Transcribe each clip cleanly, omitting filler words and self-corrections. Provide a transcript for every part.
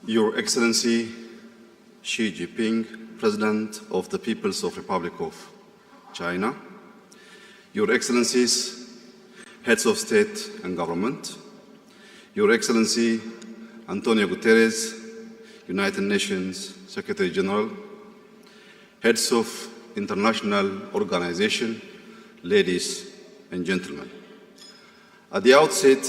Your Excellency Xi Jinping, President of the People's Republic of China, Your Excellencies, Heads of State and Government, Your Excellency Antonio Guterres, United Nations Secretary General, Heads of International Organization, ladies and gentlemen. At the outset,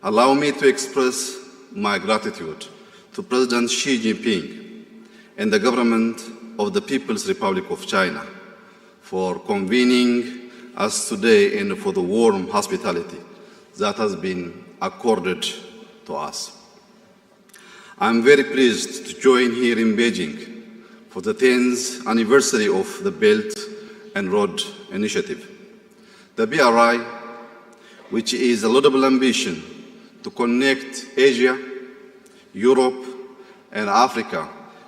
allow me to express my gratitude to President Xi Jinping and the government of the People's Republic of China for convening us today and for the warm hospitality that has been accorded to us. I'm very pleased to join here in Beijing for the 10th anniversary of the Belt and Road Initiative. The BRI, which is a laudable ambition to connect Asia, Europe, and Africa,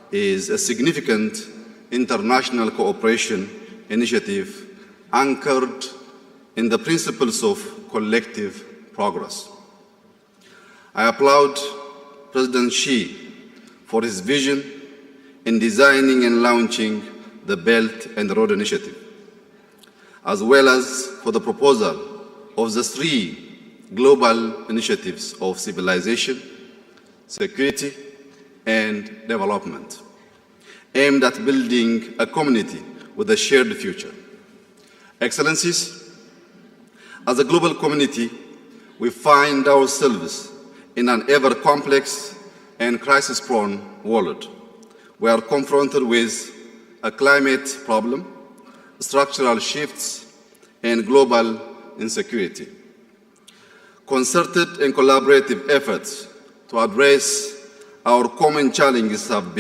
is a significant international cooperation initiative anchored in the principles of collective progress. I applaud President Xi for his vision in designing and launching the Belt and Road Initiative, as well as for the proposal of the 3 global initiatives of civilization, security, and development, aimed at building a community with a shared future. Excellencies, as a global community, we find ourselves in an ever-complex and crisis-prone world. We are confronted with a climate problem, structural shifts, and global insecurity. Concerted and collaborative efforts to address our common challenges have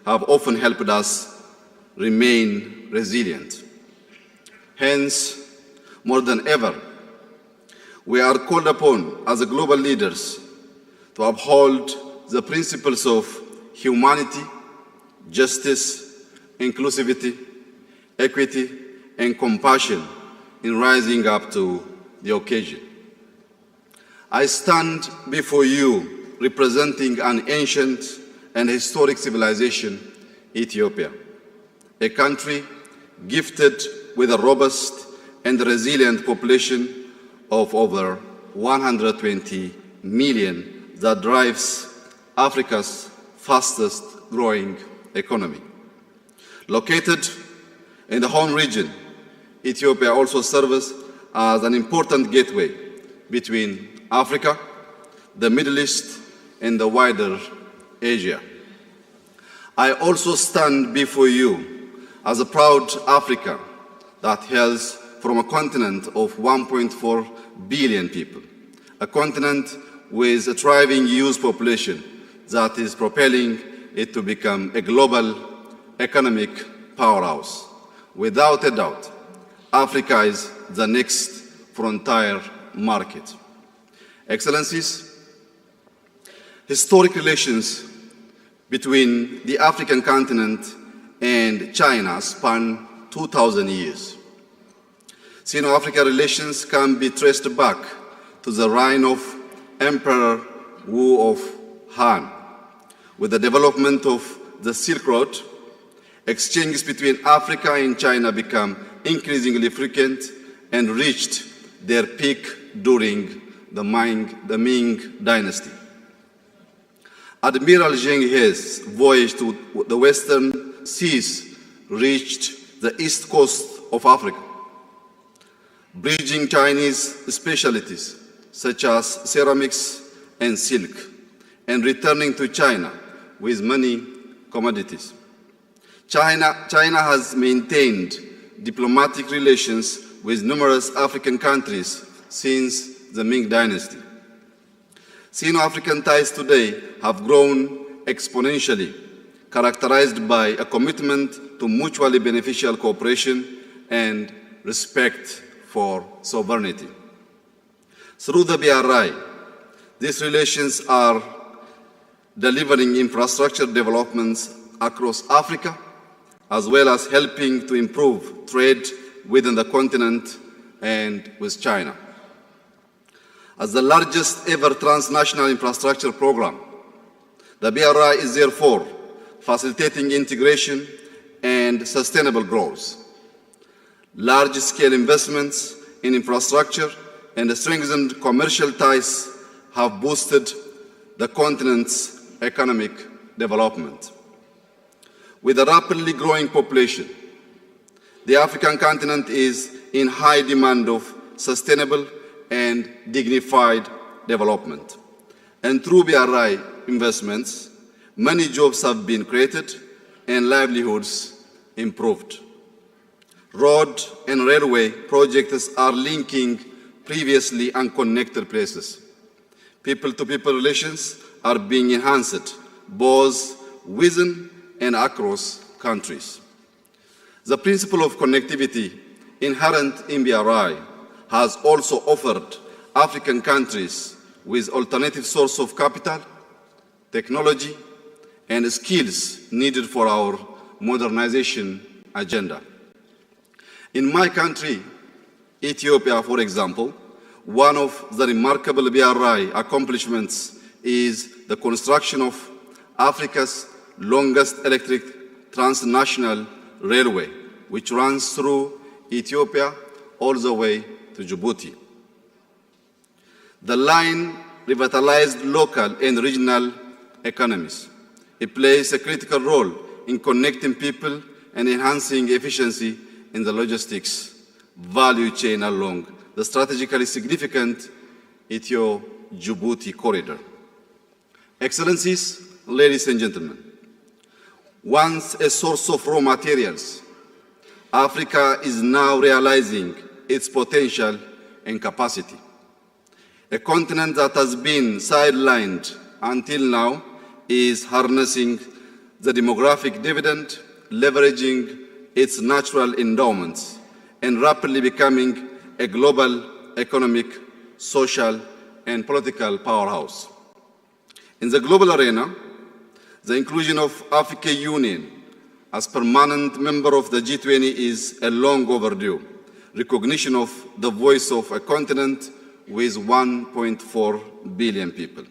often helped us remain resilient. Hence, more than ever, we are called upon as global leaders to uphold the principles of humanity, justice, inclusivity, equity, and compassion in rising up to the occasion. I stand before you representing an ancient and historic civilization, Ethiopia, a country gifted with a robust and resilient population of over 120 million that drives Africa's fastest growing economy. Located in the Horn region, Ethiopia also serves as an important gateway between Africa, the Middle East, and the wider Asia. I also stand before you as a proud African that hails from a continent of 1.4 billion people, a continent with a thriving youth population that is propelling it to become a global economic powerhouse. Without a doubt, Africa is the next frontier market. Excellencies, historic relations between the African continent and China span 2,000 years. Sino-African relations can be traced back to the reign of Emperor Wu of Han. With the development of the Silk Road, exchanges between Africa and China became increasingly frequent and reached their peak during the Ming Dynasty. Admiral Zheng He's voyage to the Western Seas reached the east coast of Africa, bridging Chinese specialties such as ceramics and silk, and returning to China with many commodities. China has maintained diplomatic relations with numerous African countries since the Ming Dynasty. Sino-African ties today have grown exponentially, characterized by a commitment to mutually beneficial cooperation and respect for sovereignty. Through the BRI, these relations are delivering infrastructure developments across Africa, as well as helping to improve trade within the continent and with China. As the largest ever transnational infrastructure program, The BRI is therefore facilitating integration and sustainable growth. Large-scale investments in infrastructure and strengthened commercial ties have boosted the continent's economic development. With a rapidly growing population, the African continent is in high demand of sustainable and dignified development. And through BRI investments, many jobs have been created and livelihoods improved. Road and railway projects are linking previously unconnected places. People-to-people relations are being enhanced both within and across countries. The principle of connectivity inherent in BRI has also offered African countries with alternative sources of capital, technology, and skills needed for our modernization agenda. In my country, Ethiopia, for example, one of the remarkable BRI accomplishments is the construction of Africa's longest electric transnational railway, which runs through Ethiopia all the way to Djibouti. The line revitalized local and regional economies. It plays a critical role in connecting people and enhancing efficiency in the logistics value chain along the strategically significant Ethio-Djibouti corridor. Excellencies, ladies and gentlemen, once a source of raw materials, Africa is now realizing its potential and capacity. A continent that has been sidelined until now is harnessing the demographic dividend, leveraging its natural endowments, and rapidly becoming a global economic, social, and political powerhouse. In the global arena, the inclusion of African Union as permanent member of the G20 is a long overdue recognition of the voice of a continent with 1.4 billion people.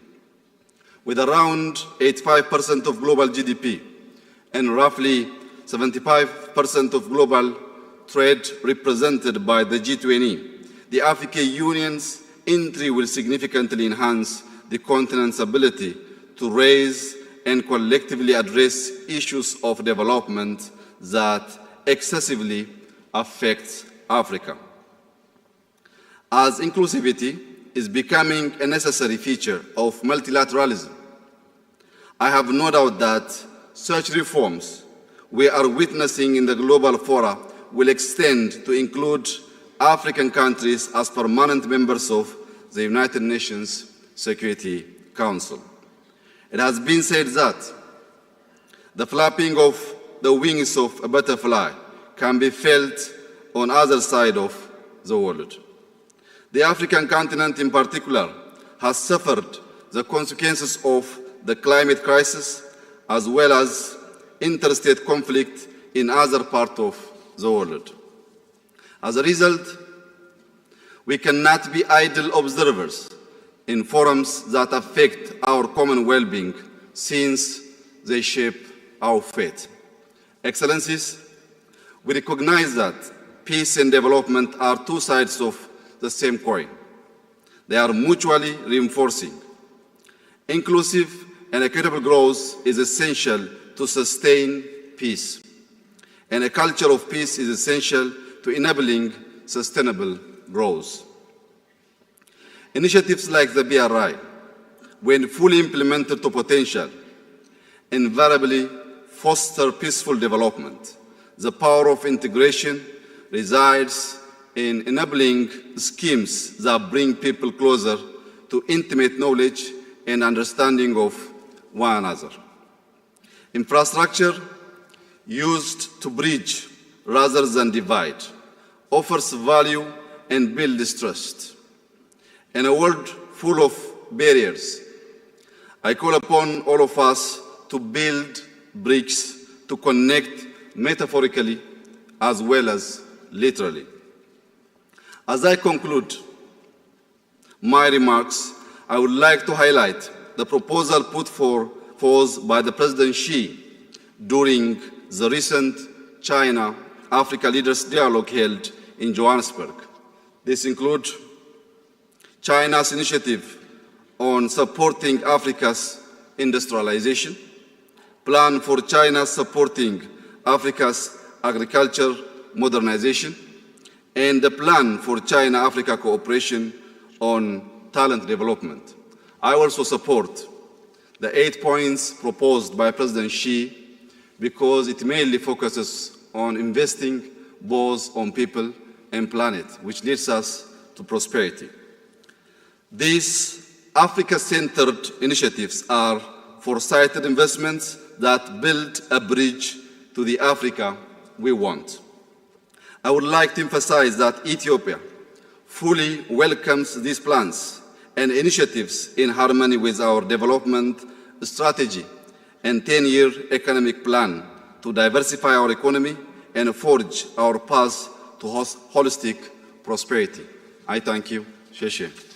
With around 85% of global GDP and roughly 75% of global trade represented by the G20, the African Union's entry will significantly enhance the continent's ability to raise and collectively address issues of development that excessively affect Africa. As inclusivity is becoming a necessary feature of multilateralism, I have no doubt that such reforms we are witnessing in the global fora will extend to include African countries as permanent members of the United Nations Security Council. It has been said that the flapping of the wings of a butterfly can be felt on either side of the world. The African continent in particular has suffered the consequences of the climate crisis as well as interstate conflict in other parts of the world. As a result, we cannot be idle observers in forums that affect our common well-being since they shape our fate. Excellencies, we recognize that peace and development are two sides of the same coin. They are mutually reinforcing. Inclusive and equitable growth is essential to sustain peace, and a culture of peace is essential to enabling sustainable growth. Initiatives like the BRI, when fully implemented to potential, invariably foster peaceful development. The power of integration resides in enabling schemes that bring people closer to intimate knowledge and understanding of one another. Infrastructure used to bridge rather than divide offers value and builds trust. In a world full of barriers, I call upon all of us to build bricks to connect metaphorically as well as literally. As I conclude my remarks, I would like to highlight the proposal put for proposed by the President Xi during the recent China-Africa Leaders Dialogue held in Johannesburg. This includes China's initiative on supporting Africa's industrialization, plan for China supporting Africa's agriculture modernization, and the plan for China-Africa cooperation on talent development. I also support the 8 points proposed by President Xi because it mainly focuses on investing both on people and planet, which leads us to prosperity. These Africa-centered initiatives are foresighted investments that build a bridge to the Africa we want. I would like to emphasize that Ethiopia fully welcomes these plans and initiatives in harmony with our development strategy and 10-year economic plan to diversify our economy and forge our path to holistic prosperity. I thank you. Sheshe.